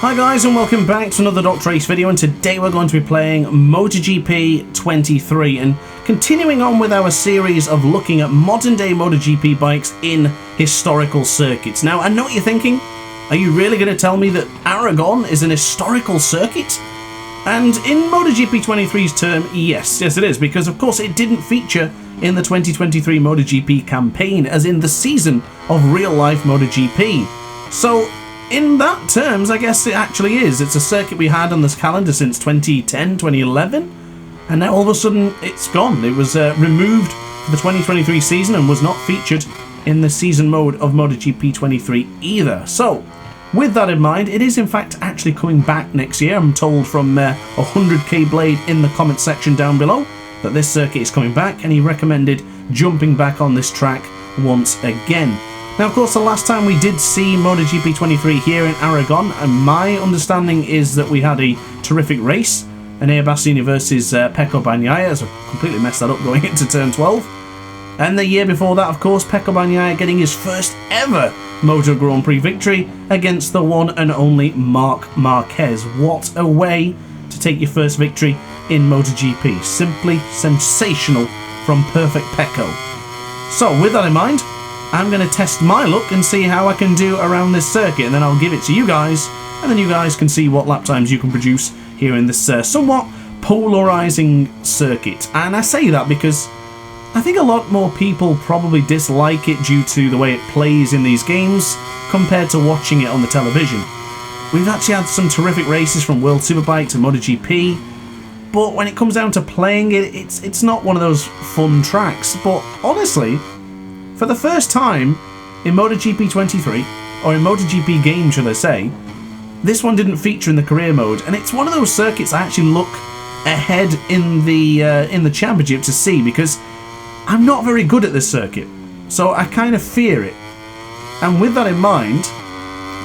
Hi guys and welcome back to another DrAce video, and today we're going to be playing MotoGP 23 and continuing on with our series of looking at modern day MotoGP bikes in historical circuits. Now I know what you're thinking, are you really going to tell me that Aragon is an historical circuit? And in MotoGP 23's term, yes it is, because of course it didn't feature in the 2023 MotoGP campaign, as in the season of real life MotoGP. So in that terms, I guess it actually is. It's a circuit we had on this calendar since 2010, 2011, and now all of a sudden it's gone. It was removed for the 2023 season and was not featured in the season mode of MotoGP 23 either. So with that in mind, it is in fact actually coming back next year. I'm told from 100k Blade in the comment section down below that this circuit is coming back, and he recommended jumping back on this track once again. Now, of course, the last time we did see MotoGP 23 here in Aragon, and my understanding is that we had a terrific race, Enea Bassini versus Pecco Bagnaia, as I completely messed that up going into turn 12. And the year before that, of course, Pecco Bagnaia getting his first ever Moto Grand Prix victory against the one and only Marc Marquez. What a way to take your first victory in MotoGP. Simply sensational from Perfect Pecco. So, with that in mind, I'm going to test my luck and see how I can do around this circuit, and then I'll give it to you guys, and then you guys can see what lap times you can produce here in this somewhat polarizing circuit. And I say that because I think a lot more people probably dislike it due to the way it plays in these games compared to watching it on the television. We've actually had some terrific races from World Superbike to MotoGP, but when it comes down to playing it, it's not one of those fun tracks. But honestly, for the first time in MotoGP 23, or in MotoGP game should I say, this one didn't feature in the career mode, and it's one of those circuits I actually look ahead in the championship to see, because I'm not very good at this circuit, so I kind of fear it. And with that in mind,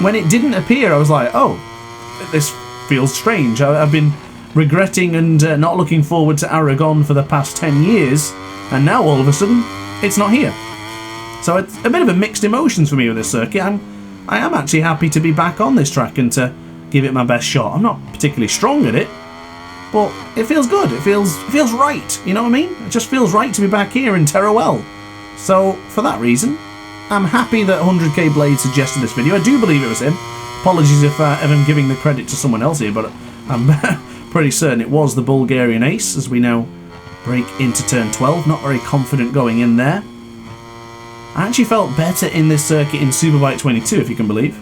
when it didn't appear, I was like, oh, this feels strange. I've been regretting and not looking forward to Aragon for the past 10 years, and now all of a sudden, it's not here. So it's a bit of a mixed emotions for me with this circuit. I am actually happy to be back on this track and to give it my best shot. I'm not particularly strong at it, but it feels good. It feels right. You know what I mean? It just feels right to be back here in Teruel. So for that reason, I'm happy that 100k Blade suggested this video. I do believe it was him. Apologies if I'm giving the credit to someone else here, but I'm pretty certain it was the Bulgarian ace, as we now break into turn 12. Not very confident going in there. I actually felt better in this circuit in Superbike 22, if you can believe.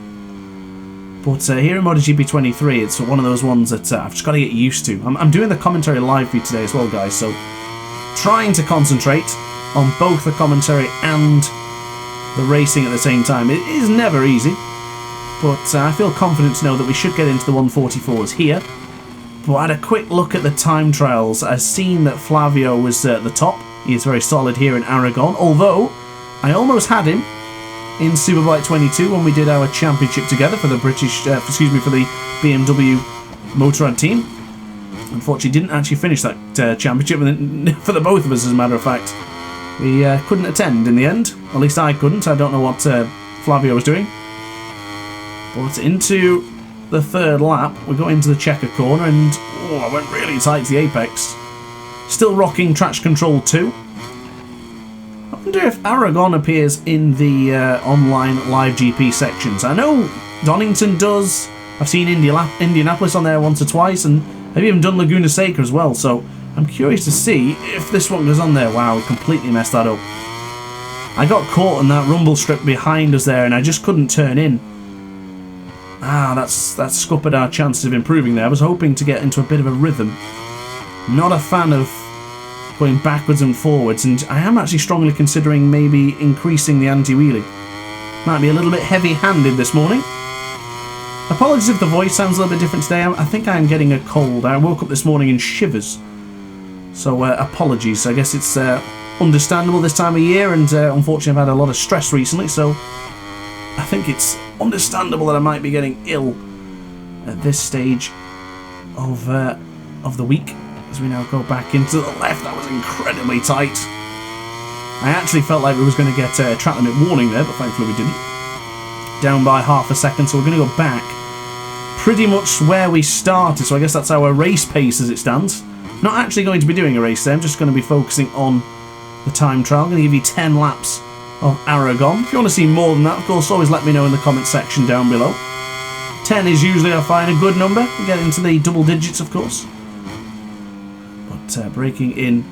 But here in MotoGP 23, it's one of those ones that I've just got to get used to. I'm doing the commentary live for you today as well, guys, so trying to concentrate on both the commentary and the racing at the same time. It is never easy, but I feel confident to know that we should get into the 144s here. But I had a quick look at the time trials. I've seen that Flavio was at the top. He is very solid here in Aragon, although I almost had him in Superbike 22 when we did our championship together for the for the BMW Motorrad team. Unfortunately, didn't actually finish that championship for the both of us, as a matter of fact. We couldn't attend in the end. At least I couldn't. I don't know what Flavio was doing. But into the third lap, we got into the checker corner, and I went really tight to the apex. Still rocking traction control 2. I wonder if Aragon appears in the online live GP sections. I know Donington does. I've seen Indianapolis on there once or twice, and I've even done Laguna Seca as well, so I'm curious to see if this one goes on there. Wow, we completely messed that up. I got caught in that rumble strip behind us there, and I just couldn't turn in. That's scuppered our chances of improving there. I was hoping to get into a bit of a rhythm. Not a fan of going backwards and forwards, and I am actually strongly considering maybe increasing the anti-wheelie. Might be a little bit heavy-handed this morning. Apologies if the voice sounds a little bit different today. I think I am getting a cold. I woke up this morning in shivers, so apologies. I guess it's understandable this time of year, and unfortunately I've had a lot of stress recently, so I think it's understandable that I might be getting ill at this stage of the week. As we now go back into the left, that was incredibly tight. I actually felt like we was going to get a track limit warning there, but thankfully we didn't. Down by half a second, so we're going to go back pretty much where we started, so I guess that's our race pace as it stands. Not actually going to be doing a race there, I'm just going to be focusing on the time trial. I'm going to give you 10 laps of Aragon. If you want to see more than that, of course, always let me know in the comment section down below. 10 is usually, I find, a good number. We get into the double digits, of course. But braking in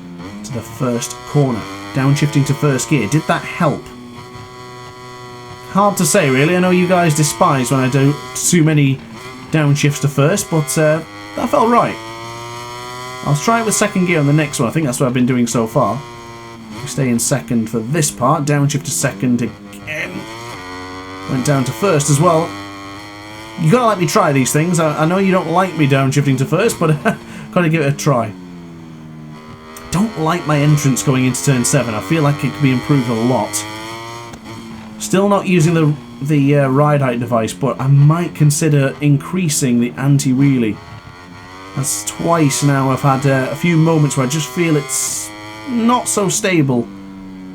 to the first corner. Downshifting to first gear. Did that help? Hard to say, really. I know you guys despise when I do too many downshifts to first, but that felt right. I'll try it with second gear on the next one. I think that's what I've been doing so far. We stay in second for this part. Downshift to second again. Went down to first as well. You gotta let me try these things. I know you don't like me downshifting to first, but gotta give it a try. Don't like my entrance going into turn 7. I feel like it could be improved a lot. Still not using the ride height device, but I might consider increasing the anti-wheelie. That's twice now I've had a few moments where I just feel it's not so stable.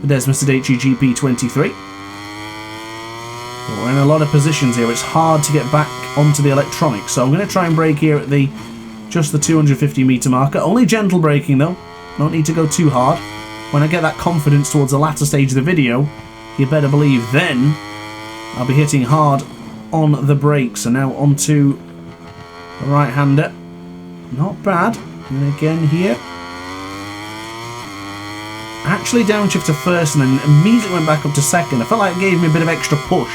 The Desmos Tadachi GP23. But we're in a lot of positions here. It's hard to get back onto the electronics, so I'm going to try and brake here at just the 250 meter marker. Only gentle braking though. Don't need to go too hard. When I get that confidence towards the latter stage of the video, you better believe then I'll be hitting hard on the brakes. And now onto the right-hander. Not bad. And again here. Actually downshift to first and then immediately went back up to second. I felt like it gave me a bit of extra push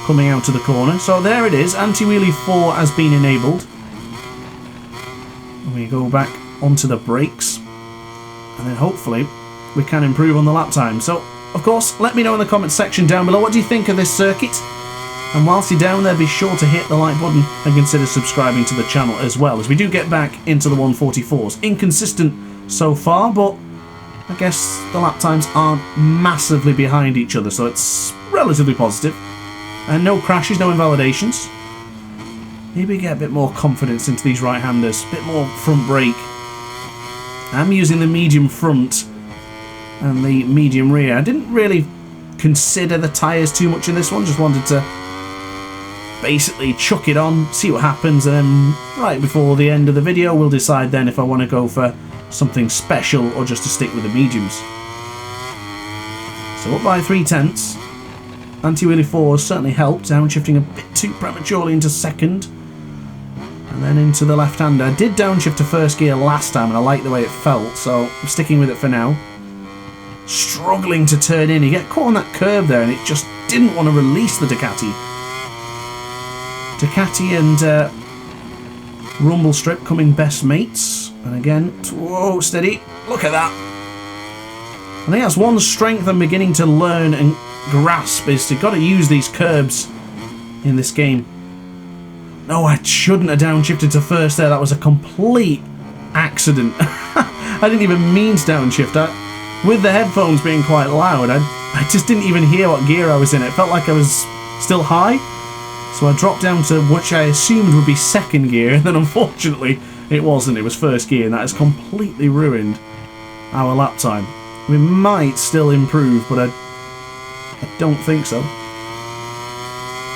coming out of the corner. So there it is. Anti-wheelie 4 has been enabled. And we go back onto the brakes. And then hopefully we can improve on the lap time. So, of course, let me know in the comments section down below. What do you think of this circuit? And whilst you're down there, be sure to hit the like button and consider subscribing to the channel as well, as we do get back into the 144s. Inconsistent so far, but I guess the lap times aren't massively behind each other, so it's relatively positive. And no crashes, no invalidations. Maybe get a bit more confidence into these right-handers, a bit more front brake. I'm using the medium front and the medium rear. I didn't really consider the tyres too much in this one, just wanted to basically chuck it on, see what happens, and then right before the end of the video we'll decide then if I want to go for something special or just to stick with the mediums. So up by 3/10. Anti-wheelie 4 has certainly helped, downshifting a bit too prematurely into second. And then into the left-hander. I did downshift to first gear last time and I like the way it felt, so I'm sticking with it for now. Struggling to turn in. You get caught on that curve there and it just didn't want to release the Ducati. Ducati and Rumble Strip coming best mates. And again, whoa, steady. Look at that. I think that's one strength I'm beginning to learn and grasp, is to got to use these curbs in this game. No, I shouldn't have downshifted to first there. That was a complete accident. I didn't even mean to downshift. With the headphones being quite loud, I just didn't even hear what gear I was in. It felt like I was still high. So I dropped down to which I assumed would be second gear, and then unfortunately it wasn't. It was first gear, and that has completely ruined our lap time. We might still improve, but I don't think so.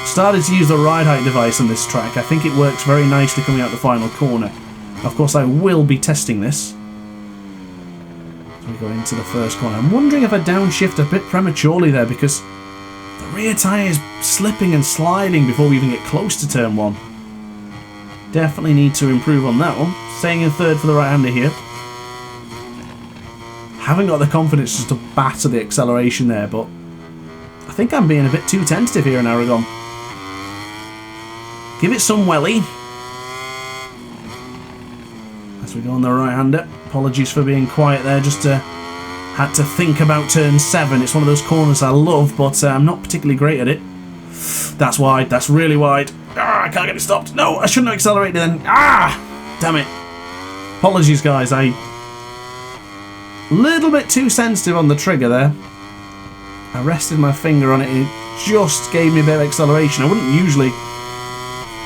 Started to use the ride height device on this track. I think it works very nicely coming out the final corner. Of course, I will be testing this. So we go into the first corner. I'm wondering if I downshift a bit prematurely there, because the rear tyre is slipping and sliding before we even get close to turn 1. Definitely need to improve on that one. Staying in third for the right-hander here. Haven't got the confidence just to batter the acceleration there, but I think I'm being a bit too tentative here in Aragon. Give it some welly. As we go on the right-hander. Apologies for being quiet there, just had to think about turn 7. It's one of those corners I love, but I'm not particularly great at it. That's wide, that's really wide. Ah, I can't get it stopped. No, I shouldn't have accelerated then. Ah, damn it. Apologies, guys. A little bit too sensitive on the trigger there. I rested my finger on it and it just gave me a bit of acceleration. I wouldn't usually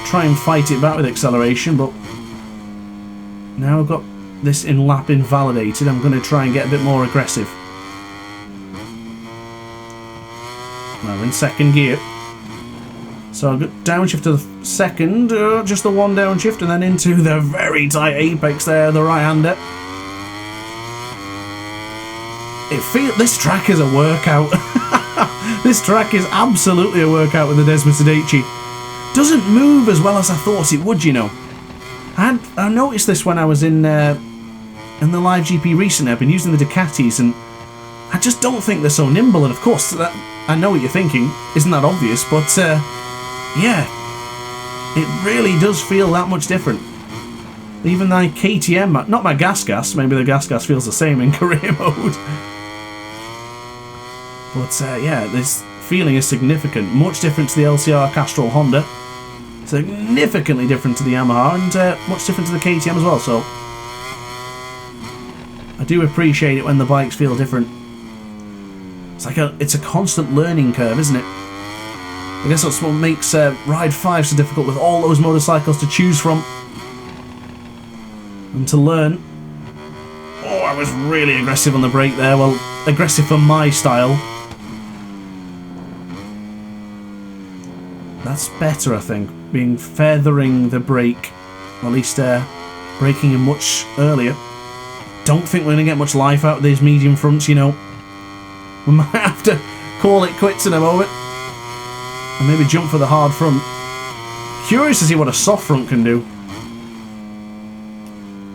try and fight it back with acceleration, but now I've got this in lap invalidated, I'm going to try and get a bit more aggressive. Now we're in second gear. So I've got downshift to the second, just the one downshift, and then into the very tight apex there, the right-hander. This track is a workout. This track is absolutely a workout with the Desmos Tedeschi. Doesn't move as well as I thought it would, you know. I noticed this when I was in the live GP recently. I've been using the Ducatis, and I just don't think they're so nimble. And of course, I know what you're thinking. Isn't that obvious? But yeah, it really does feel that much different. Even my KTM, not my gas, maybe the gas feels the same in career mode. But yeah, this feeling is significant. Much different to the LCR Castrol Honda. Significantly different to the Yamaha, and much different to the KTM as well. So I do appreciate it when the bikes feel different. It's a constant learning curve, isn't it? I guess that's what makes Ride 5 so difficult, with all those motorcycles to choose from and to learn. Oh, I was really aggressive on the brake there. Well, aggressive for my style. That's better, I think. Feathering the brake, or at least braking in much earlier. Don't think we're going to get much life out of these medium fronts, you know. We might have to call it quits in a moment. And maybe jump for the hard front. Curious to see what a soft front can do.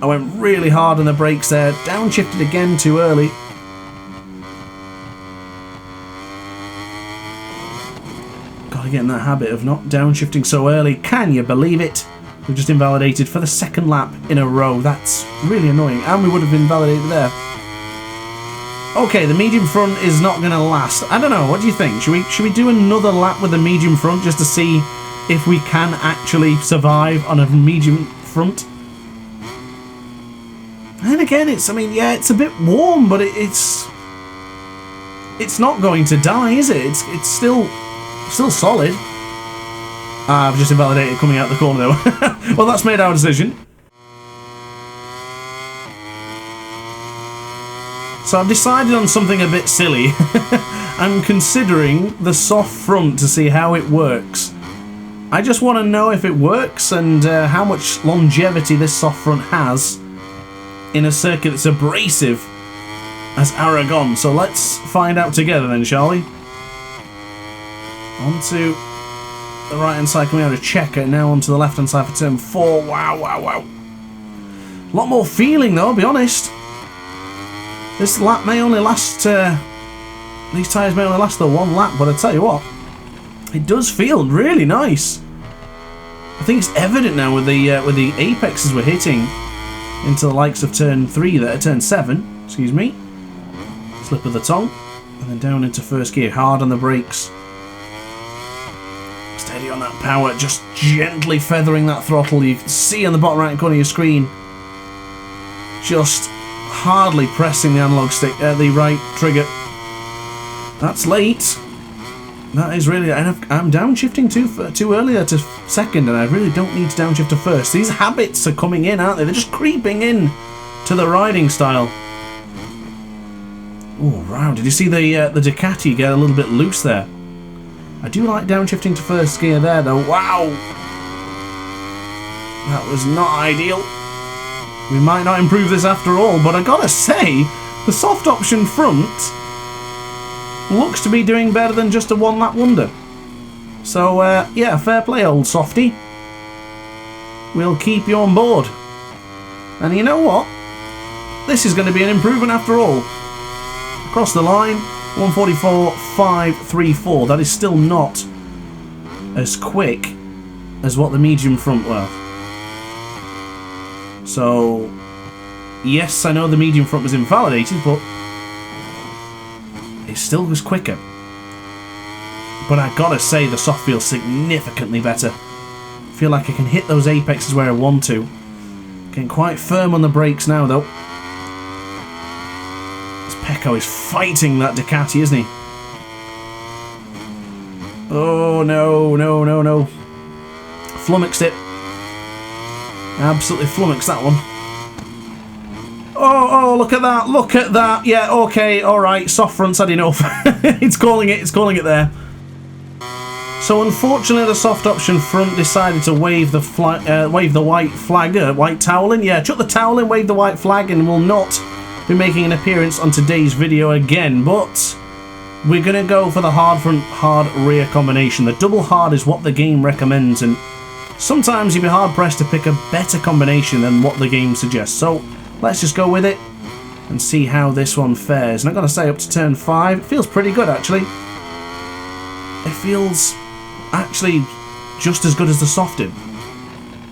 I went really hard on the brakes there. Downshifted again too early. Gotta get in that habit of not downshifting so early. Can you believe it? We've just invalidated for the second lap in a row. That's really annoying. And we would have invalidated there. Okay, the medium front is not going to last. I don't know, what do you think? Should we do another lap with the medium front just to see if we can actually survive on a medium front? And again, it's a bit warm, but it's not going to die, is it? It's still solid. I've just invalidated coming out the corner though. Well, that's made our decision. So I've decided on something a bit silly. I'm considering the soft front to see how it works. I just want to know if it works and how much longevity this soft front has in a circuit that's abrasive as Aragon. So let's find out together then, shall we? Onto the right hand side coming out of checker, now onto the left hand side for turn 4. Wow. A lot more feeling though, I'll be honest. This lap may only last, these tyres may only last the one lap, but I tell you what, it does feel really nice. I think it's evident now with the apexes we're hitting into the likes of turn 3 there, turn 7, excuse me. Slip of the tongue, and then down into first gear, hard on the brakes. Steady on that power, just gently feathering that throttle. You can see on the bottom right corner of your screen, just hardly pressing the analog stick, the right trigger. That's late. That is really, and I'm downshifting too early there to second, and I really don't need to downshift to first. These habits are coming in, aren't they? They're just creeping in to the riding style. Oh wow! Did you see the Ducati get a little bit loose there? I do like downshifting to first gear there, though. Wow, that was not ideal. We might not improve this after all, but I gotta say, the soft option front looks to be doing better than just a one-lap wonder. So, yeah, fair play, old softy. We'll keep you on board. And you know what? This is going to be an improvement after all. Across the line, 144.534. That is still not as quick as what the medium front were. So, yes, I know the medium front was invalidated, but it still was quicker. But I gotta say, the soft feels significantly better. I feel like I can hit those apexes where I want to. Getting quite firm on the brakes now, though. This Pecco is fighting that Ducati, isn't he? Oh, no. Flummoxed it. Absolutely flummoxed that one. Oh, look at that. Yeah, okay, alright, soft front's had enough. It's calling it there. So unfortunately the soft option front decided to wave the white flag, white towel in. Yeah, chuck the towel in, wave the white flag, and will not be making an appearance on today's video again. But we're going to go for the hard front, hard rear combination. The double hard is what the game recommends, and sometimes you'd be hard pressed to pick a better combination than what the game suggests. So let's just go with it and see how this one fares. And I've got to say, up to turn 5, it feels pretty good actually. It feels actually just as good as the soft did,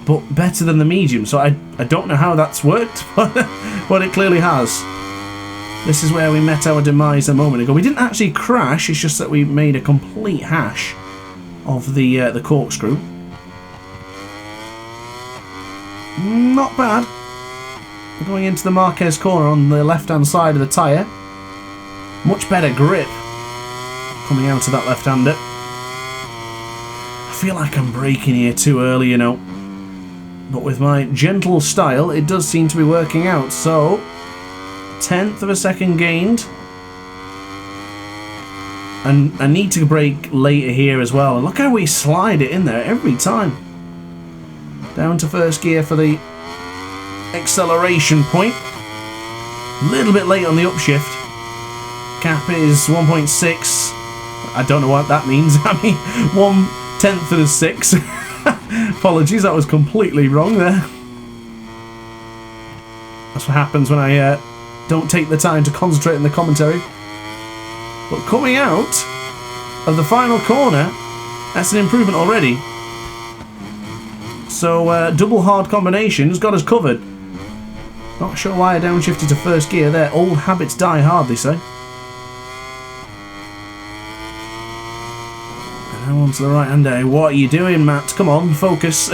but better than the medium. So I don't know how that's worked, but it clearly has. This is where we met our demise a moment ago. We didn't actually crash, it's just that we made a complete hash of the corkscrew. Not bad. We're going into the Marquez corner on the left-hand side of the tyre. Much better grip coming out of that left-hander. I feel like I'm braking here too early, you know. But with my gentle style, it does seem to be working out. So, 1/10 of a second gained. And I need to brake later here as well. And look how we slide it in there every time. Down to first gear for the acceleration point. A little bit late on the upshift. Cap is 1.6. I don't know what that means. I mean, 1/10 of a 6. Apologies, that was completely wrong there. That's what happens when I don't take the time to concentrate on the commentary. But coming out of the final corner, that's an improvement already. So double hard combinations got us covered. Not sure why I downshifted to first gear there. Old habits die hard, they say. And now onto the right hander. What are you doing, Matt? Come on, focus.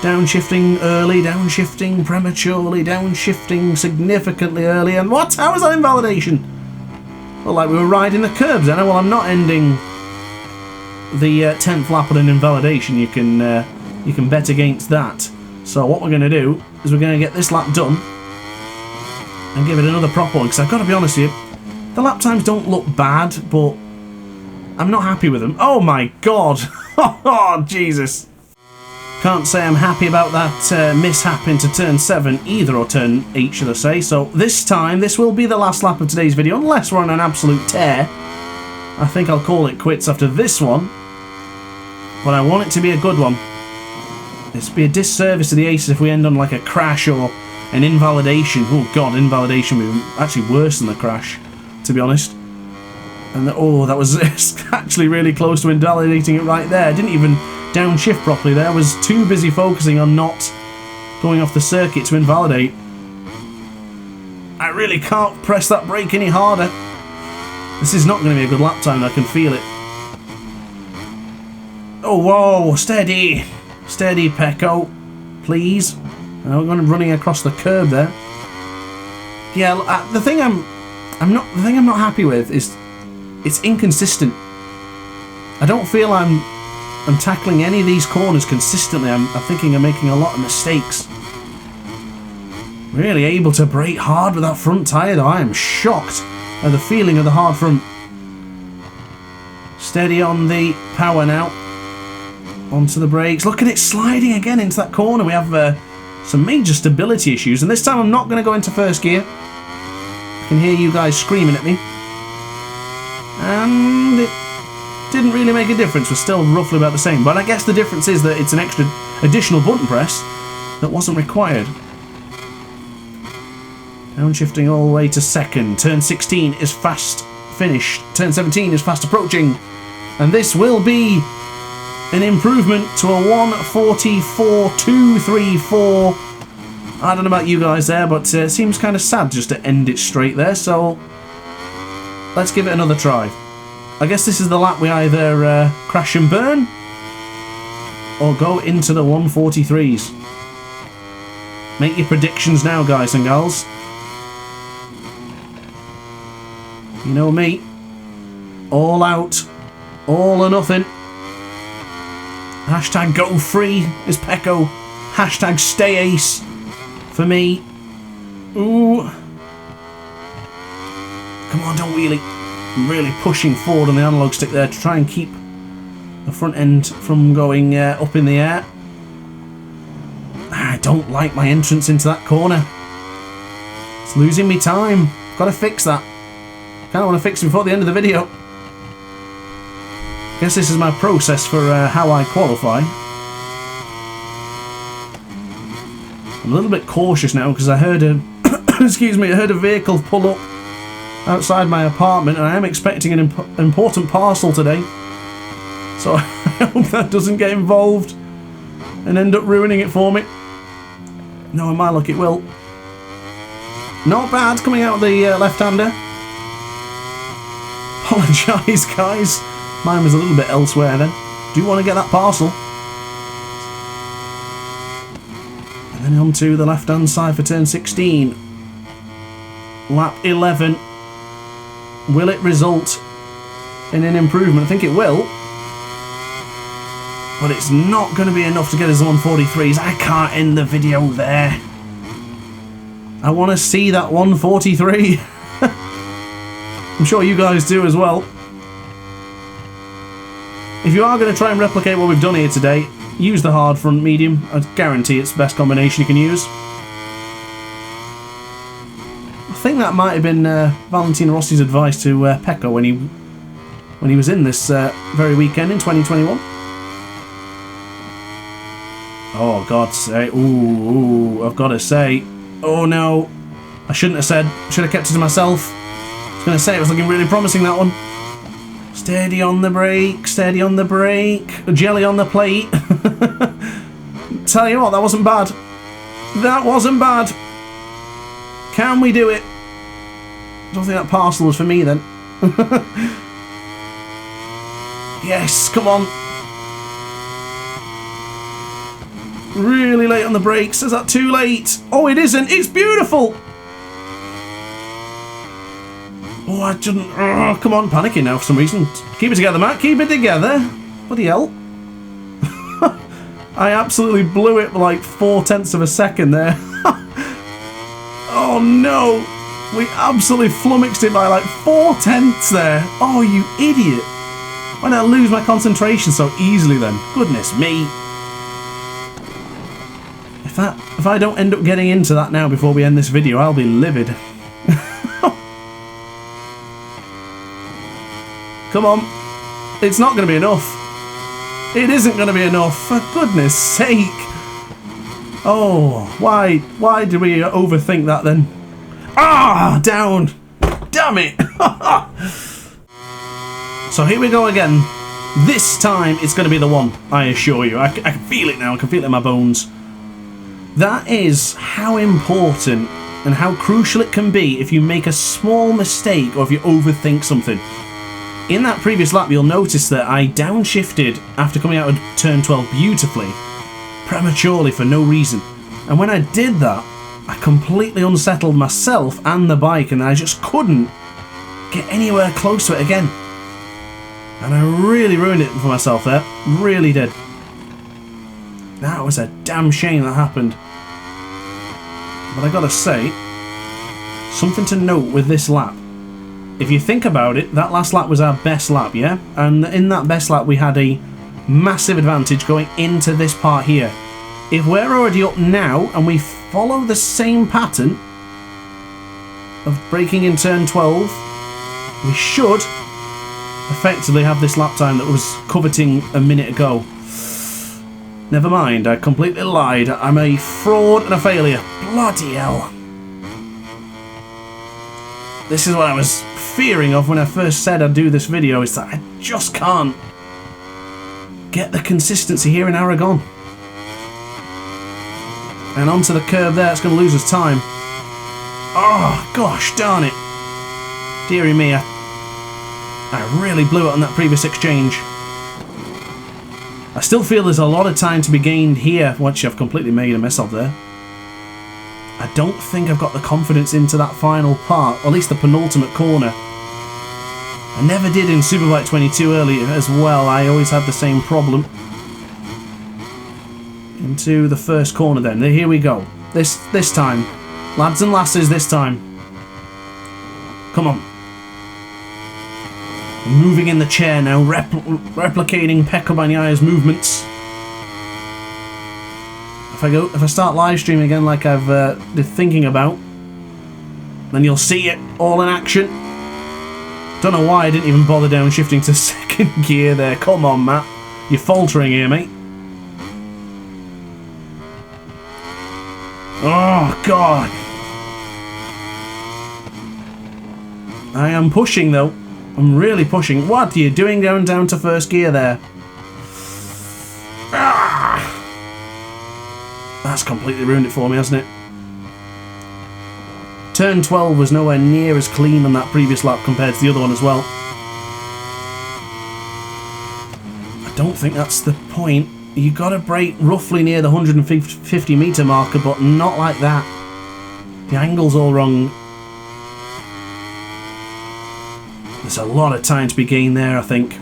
Downshifting early, downshifting prematurely, downshifting significantly early. And what? How was that invalidation? Well, like we were riding the curbs then. Well, I'm not ending the 10th lap on an invalidation. You can bet against that. So what we're going to do is we're going to get this lap done and give it another proper one, because I've got to be honest with you, the lap times don't look bad, but I'm not happy with them. Oh my god. Oh Jesus. Can't say I'm happy about that mishap into turn 7 either, or turn 8 should I say. So this time, this will be the last lap of today's video, unless we're on an absolute tear. I think I'll call it quits after this one, but I want it to be a good one. It's be a disservice to the Aces if we end on like a crash or an invalidation. Oh god, invalidation would be actually worse than the crash, to be honest. And oh, that was actually really close to invalidating it right there. I didn't even downshift properly there. I was too busy focusing on not going off the circuit to invalidate. I really can't press that brake any harder. This is not going to be a good lap time, I can feel it. Oh, whoa, steady. Steady, Pecco, please. I'm going running across the curb there. Yeah, the thing I'm not happy with is it's inconsistent. I don't feel I'm tackling any of these corners consistently. I'm thinking I'm making a lot of mistakes. Really able to brake hard with that front tyre though. I am shocked at the feeling of the hard front. Steady on the power now. Onto the brakes. Look at it sliding again into that corner. We have some major stability issues, and this time I'm not going to go into first gear. I can hear you guys screaming at me. And it didn't really make a difference. We're still roughly about the same, but I guess the difference is that it's an extra additional button press that wasn't required. Downshifting all the way to second. Turn 16 is fast finished. Turn 17 is fast approaching, and this will be an improvement to a 1:44.234. I don't know about you guys there, but it seems kind of sad just to end it straight there, so let's give it another try. I guess this is the lap we either crash and burn or go into the 143s. Make your predictions now, guys and gals. You know me. All out. All or nothing. Hashtag go free is Pecco. Hashtag stay ace for me. Ooh. Come on, don't wheelie. I'm really pushing forward on the analog stick there to try and keep the front end from going up in the air. I don't like my entrance into that corner. It's losing me time. Got to fix that. Kind of want to fix it before the end of the video. Guess this is my process for how I qualify. I'm a little bit cautious now because I heard a excuse me, I heard a vehicle pull up outside my apartment, and I am expecting an important parcel today. So I hope that doesn't get involved and end up ruining it for me. No, in my luck it will. Not bad coming out of the left-hander. Apologise, guys. Mine was a little bit elsewhere then. Do want to get that parcel. And then on to the left-hand side for turn 16. Lap 11. Will it result in an improvement? I think it will. But it's not going to be enough to get us the 143s. I can't end the video there. I want to see that 143. I'm sure you guys do as well. If you are going to try and replicate what we've done here today, use the hard front medium. I guarantee it's the best combination you can use. I think that might have been Valentino Rossi's advice to Pecco when he was in this very weekend in 2021. Oh, God's sake. Ooh, I've got to say. Oh, no. I shouldn't have said. Should have kept it to myself. I was going to say it was looking really promising, that one. Steady on the brake. Steady on the brake. Jelly on the plate. Tell you what, that wasn't bad. That wasn't bad. Can we do it? I don't think that parcel was for me then. Yes, come on. Really late on the brakes. Is that too late? Oh, it isn't. It's beautiful. Oh, I shouldn't. Oh, come on, panicking now for some reason. Keep it together, Matt. Keep it together. Bloody hell. I absolutely blew it for like 0.4 of a second there. Oh no. We absolutely flummoxed it by like 0.4 there. Oh, you idiot. Why did I lose my concentration so easily then? Goodness me. If I don't end up getting into that now before we end this video, I'll be livid. Come on. It's not going to be enough. It isn't going to be enough. For goodness sake. Oh, why did we overthink that then? Ah, down. Damn it. So here we go again. This time it's going to be the one, I assure you. I can feel it now. I can feel it in my bones. That is how important and how crucial it can be if you make a small mistake or if you overthink something. In that previous lap, you'll notice that I downshifted after coming out of turn 12 beautifully, prematurely for no reason. And when I did that, I completely unsettled myself and the bike, and I just couldn't get anywhere close to it again. And I really ruined it for myself there. Really did. That was a damn shame that happened. But I gotta say, something to note with this lap. If you think about it, that last lap was our best lap, yeah? And in that best lap we had a massive advantage going into this part here. If we're already up now and we follow the same pattern of braking in turn 12, we should effectively have this lap time that was coveting a minute ago. Never mind, I completely lied. I'm a fraud and a failure. Bloody hell. This is what I was fearing of when I first said I'd do this video, is that I just can't get the consistency here in Aragon. And onto the curb there, it's going to lose us time. Oh, gosh, darn it. Dearie me, I really blew it on that previous exchange. I still feel there's a lot of time to be gained here once I've completely made a mess of there. I don't think I've got the confidence into that final part, or at least the penultimate corner. I never did in Superbike 22 earlier as well. I always had the same problem. Into the first corner then. Here we go. This time. Lads and lasses, this time. Come on. I'm moving in the chair now, replicating Pecco Bagnaglia's movements. If I start live streaming again like I've been thinking about, then you'll see it all in action. Don't know why I didn't even bother downshifting to second gear there. Come on, Matt. You're faltering here, mate. Oh, God. I am pushing, though. I'm really pushing. What are you doing going down to first gear there? Ah! That's completely ruined it for me, hasn't it? Turn 12 was nowhere near as clean on that previous lap compared to the other one as well. I don't think that's the point. You got to brake roughly near the 150 metre marker, but not like that. The angle's all wrong. There's a lot of time to be gained there, I think.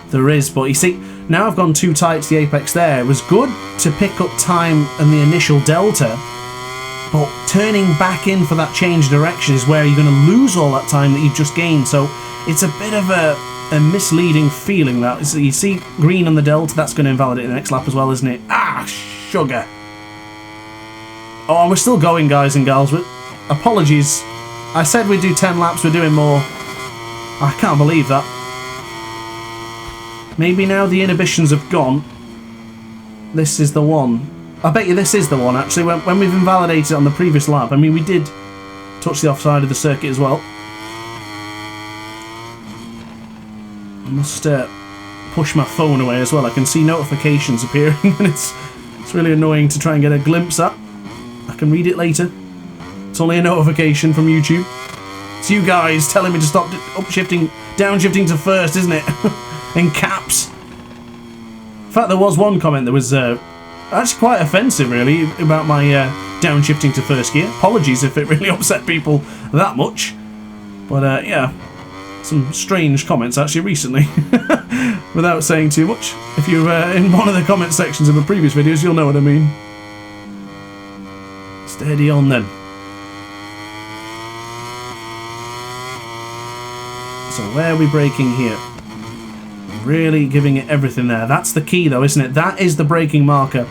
There is, but you see, now I've gone too tight to the apex there. It was good to pick up time and the initial delta, but turning back in for that change of direction is where you're going to lose all that time that you've just gained. So it's a bit of a misleading feeling that. So you see green on the delta, that's going to invalidate the next lap as well, isn't it? Ah, sugar. Oh, and we're still going, guys and gals. But apologies. I said we'd do 10 laps, we're doing more. I can't believe that. Maybe now the inhibitions have gone. This is the one. I bet you this is the one, actually. When we've invalidated it on the previous lap. I mean, we did touch the offside of the circuit as well. I must push my phone away as well. I can see notifications appearing, and it's really annoying to try and get a glimpse at. I can read it later. It's only a notification from YouTube. It's you guys telling me to stop downshifting to first, isn't it? In caps. In fact, there was one comment that was actually quite offensive, really, about my downshifting to first gear. Apologies if it really upset people that much. But yeah, some strange comments actually recently. Without saying too much. If you're in one of the comment sections of the previous videos, you'll know what I mean. Steady on then. So where are we braking here? Really giving it everything there. That's the key though, isn't it? That is the braking marker.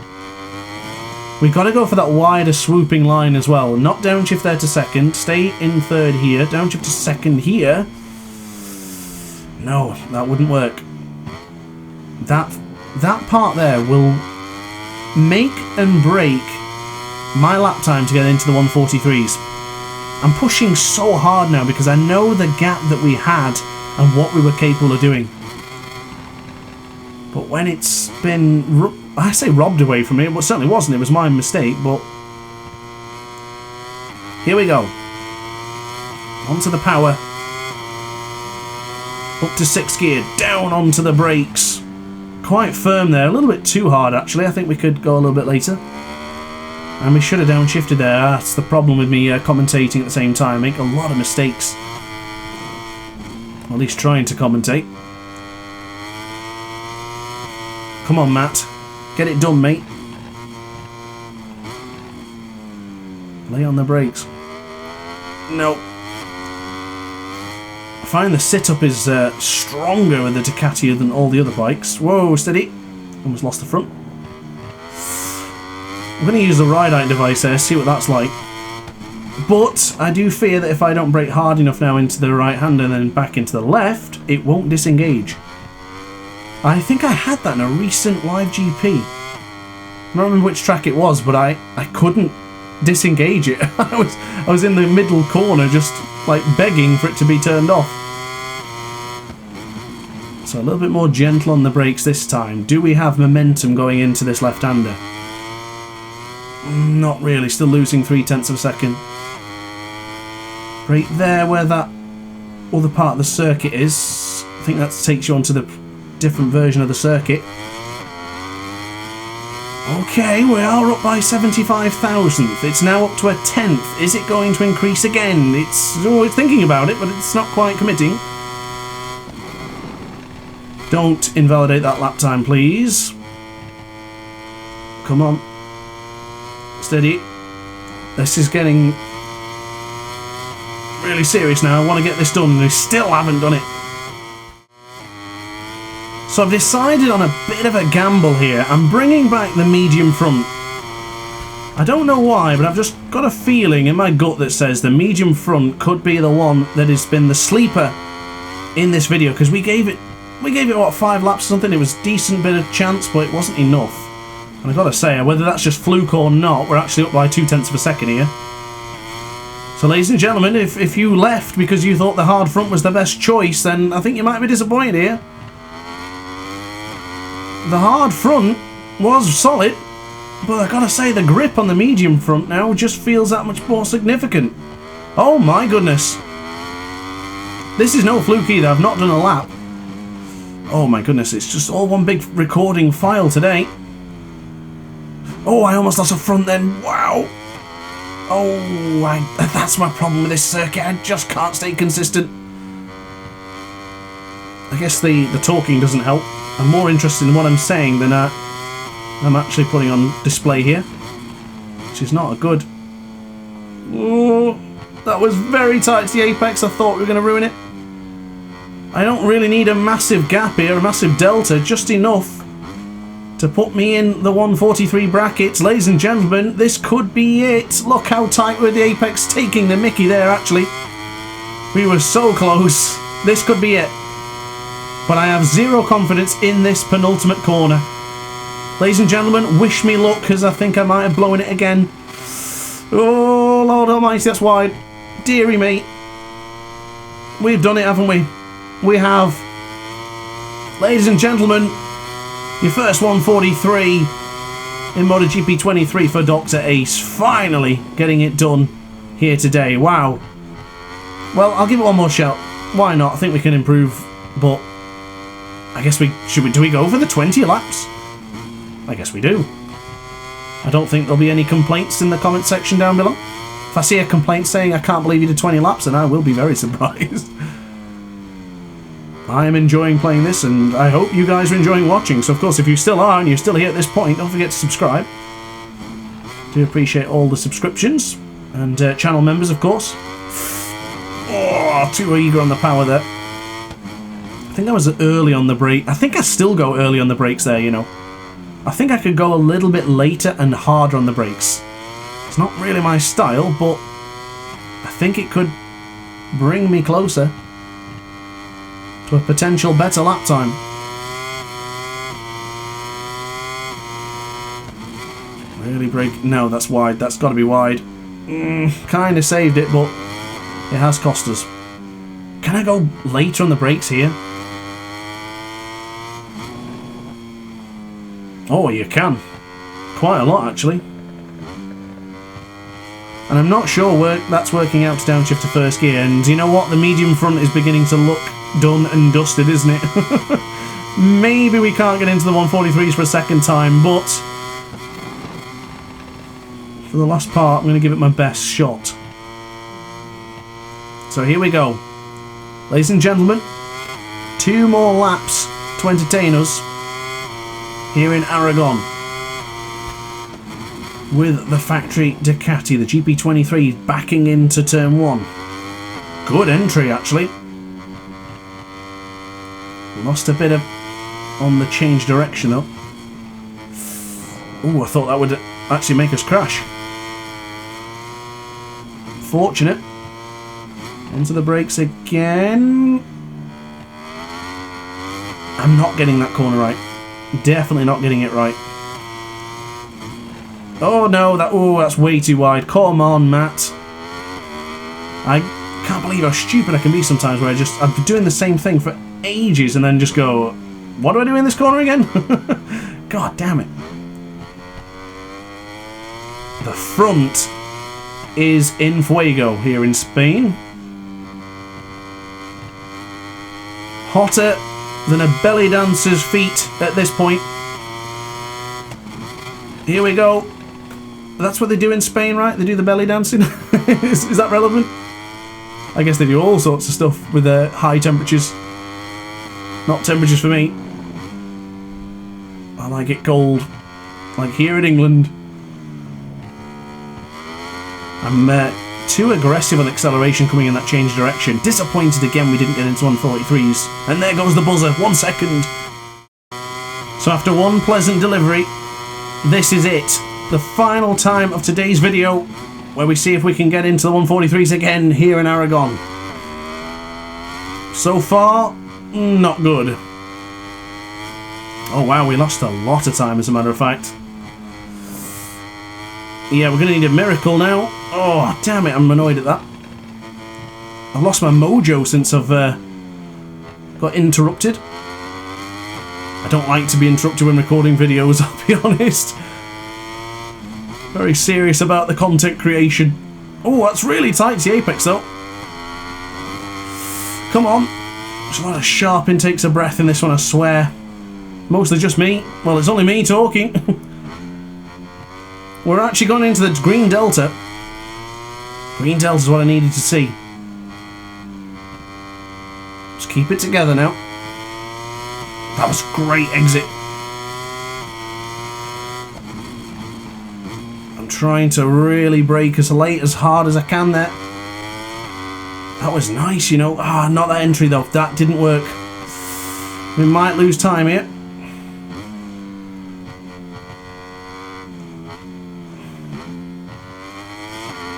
We've got to go for that wider swooping line as well. Not downshift there to second. Stay in third here. Downshift to second here. No, that wouldn't work. That part there will make and break my lap time to get into the 143s. I'm pushing so hard now because I know the gap that we had and what we were capable of doing. But when it's been, I say robbed away from me, it certainly wasn't, it was my mistake, but here we go. Onto the power. Up to 6th gear, down onto the brakes. Quite firm there, a little bit too hard actually. I think we could go a little bit later. And we should have downshifted there. That's the problem with me commentating at the same time. I make a lot of mistakes. Or at least trying to commentate. Come on, Matt. Get it done, mate. Lay on the brakes. No. I find the sit-up is stronger with the Ducati than all the other bikes. Whoa, steady. Almost lost the front. I'm going to use the ride-out device there, see what that's like. But I do fear that if I don't brake hard enough now into the right hand and then back into the left, it won't disengage. I think I had that in a recent live GP. I don't remember which track it was, but I couldn't disengage it. I was in the middle corner just like begging for it to be turned off. So a little bit more gentle on the brakes this time. Do we have momentum going into this left-hander? Not really, still losing 0.3 of a second. Right there where that other part of the circuit is. I think that takes you onto the different version of the circuit. Okay, we are up by 75,000th. It's now up to a 10th. Is it going to increase again? It's always thinking about it, but it's not quite committing. Don't invalidate that lap time, please. Come on. Steady. This is getting really serious now. I want to get this done, and I still haven't done it. So I've decided on a bit of a gamble here. I'm bringing back the medium front. I don't know why, but I've just got a feeling in my gut that says the medium front could be the one that has been the sleeper in this video, because we gave it what, 5 laps or something. It was a decent bit of chance, but it wasn't enough. And I've got to say, whether that's just fluke or not, we're actually up by 0.2 of a second here. So ladies and gentlemen, if you left because you thought the hard front was the best choice, then I think you might be disappointed here. The hard front was solid, but I've got to say the grip on the medium front now just feels that much more significant. Oh my goodness. This is no fluke either. I've not done a lap. Oh my goodness, it's just all one big recording file today. Oh, I almost lost a front then. Wow. Oh, that's my problem with this circuit. I just can't stay consistent. I guess the talking doesn't help. I'm more interested in what I'm saying than I'm actually putting on display here, which is not a good. Oh, that was very tight to the apex. I thought we were going to ruin it. I don't really need a massive gap here, a massive delta, just enough to put me in the 143 brackets. Ladies and gentlemen, this could be it. Look how tight with the apex, taking the mickey there actually. We were so close. This could be it. But I have zero confidence in this penultimate corner. Ladies and gentlemen, wish me luck, because I think I might have blown it again. Oh, Lord Almighty, that's wide. Deary me. We've done it, haven't we? We have. Ladies and gentlemen, your first 143 in MotoGP 23 for DrAce. Finally getting it done here today. Wow. Well, I'll give it one more shot. Why not? I think we can improve, but I guess do we go for the 20 laps? I guess we do. I don't think there'll be any complaints in the comment section down below. If I see a complaint saying I can't believe you did 20 laps, then I will be very surprised. I am enjoying playing this, and I hope you guys are enjoying watching. So of course, if you still are and you're still here at this point, don't forget to subscribe. Do appreciate all the subscriptions and channel members, of course. Oh, too eager on the power there. I think I was early on the brake. I think I still go early on the brakes there, you know. I think I could go a little bit later and harder on the brakes. It's not really my style, but I think it could bring me closer to a potential better lap time. Really brake. No, that's wide. That's got to be wide. Kind of saved it, but it has cost us. Can I go later on the brakes here? Oh, you can. Quite a lot, actually. And I'm not sure that's working out to downshift to first gear. And you know what? The medium front is beginning to look done and dusted, isn't it? Maybe we can't get into the 143s for a second time, but for the last part, I'm going to give it my best shot. So here we go. Ladies and gentlemen, 2 more laps to entertain us here in Aragon with the factory Ducati, the GP23 backing into turn 1. Good entry, actually. Lost a bit of on the change direction though. Oh, I thought that would actually make us crash. Fortunate. Into the brakes again. I'm not getting that corner right. Definitely not getting it right. Oh no, that's way too wide. Come on, Matt. I can't believe how stupid I can be sometimes, where I've been doing the same thing for ages and then just go, what do I do in this corner again? God damn it. The front is in fuego here in Spain. Hotter than a belly dancer's feet at this point. Here we go. That's what they do in Spain, right? They do the belly dancing. is that relevant? I guess they do all sorts of stuff with high temperatures. Not temperatures for me. I like it cold. Like here in England. I'm too aggressive on acceleration coming in that change direction. Disappointed again we didn't get into 143s. And there goes the buzzer, 1 second. So after one pleasant delivery, this is it. The final time of today's video, where we see if we can get into the 143s again here in Aragon. So far, not good. Oh wow, we lost a lot of time as a matter of fact. Yeah, we're going to need a miracle now. Oh, damn it, I'm annoyed at that. I've lost my mojo since I've got interrupted. I don't like to be interrupted when recording videos, I'll be honest. Very serious about the content creation. Oh, that's really tight to the apex though. Come on. There's a lot of sharp intakes of breath in this one, I swear. Mostly just me. Well, it's only me talking. We're actually going into the green delta. Green delta is what I needed to see. Just keep it together now. That was a great exit. I'm trying to really brake as hard as I can there. That was nice, you know. Ah, not that entry though. That didn't work. We might lose time here.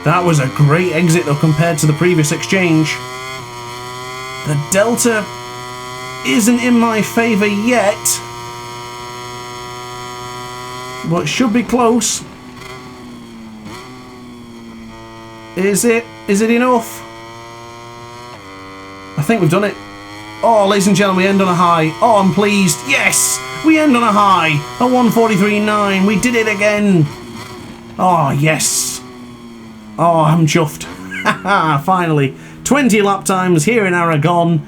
That was a great exit though compared to the previous exchange. The delta isn't in my favour yet, but should be close. Is it? Is it enough? I think we've done it. Oh, ladies and gentlemen, we end on a high. Oh, I'm pleased. Yes! We end on a high. A 1:43.9. We did it again. Oh, yes. Oh, I'm chuffed. Finally. 20 lap times here in Aragon.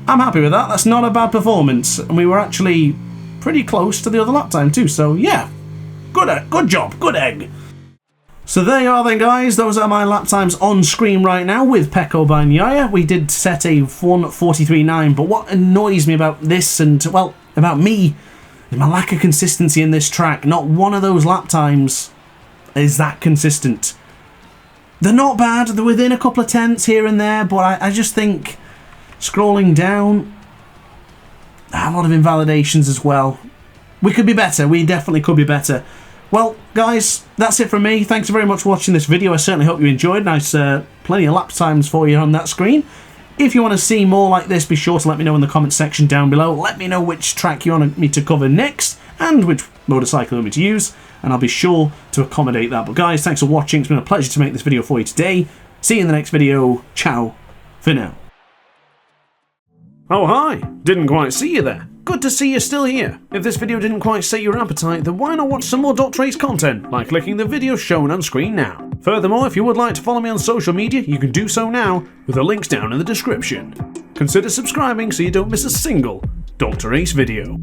I'm happy with that. That's not a bad performance. And we were actually pretty close to the other lap time too. So, yeah. Good job. Good egg. So there you are then, guys. Those are my lap times on screen right now with Pecco Bagnaia. We did set a 1:43.9, but what annoys me about this and, well, about me, is my lack of consistency in this track. Not one of those lap times is that consistent. They're not bad. They're within a couple of tenths here and there, but I just think scrolling down, a lot of invalidations as well. We could be better. We definitely could be better. Well, guys, that's it from me. Thanks very much for watching this video. I certainly hope you enjoyed. Nice, plenty of lap times for you on that screen. If you want to see more like this, be sure to let me know in the comment section down below. Let me know which track you want me to cover next and which motorcycle you want me to use, and I'll be sure to accommodate that. But guys, thanks for watching. It's been a pleasure to make this video for you today. See you in the next video. Ciao for now. Oh hi, didn't quite see you there. Good to see you're still here. If this video didn't quite set your appetite, then why not watch some more DrAce content by clicking the video shown on screen now. Furthermore, if you would like to follow me on social media, you can do so now with the links down in the description. Consider subscribing so you don't miss a single DrAce video.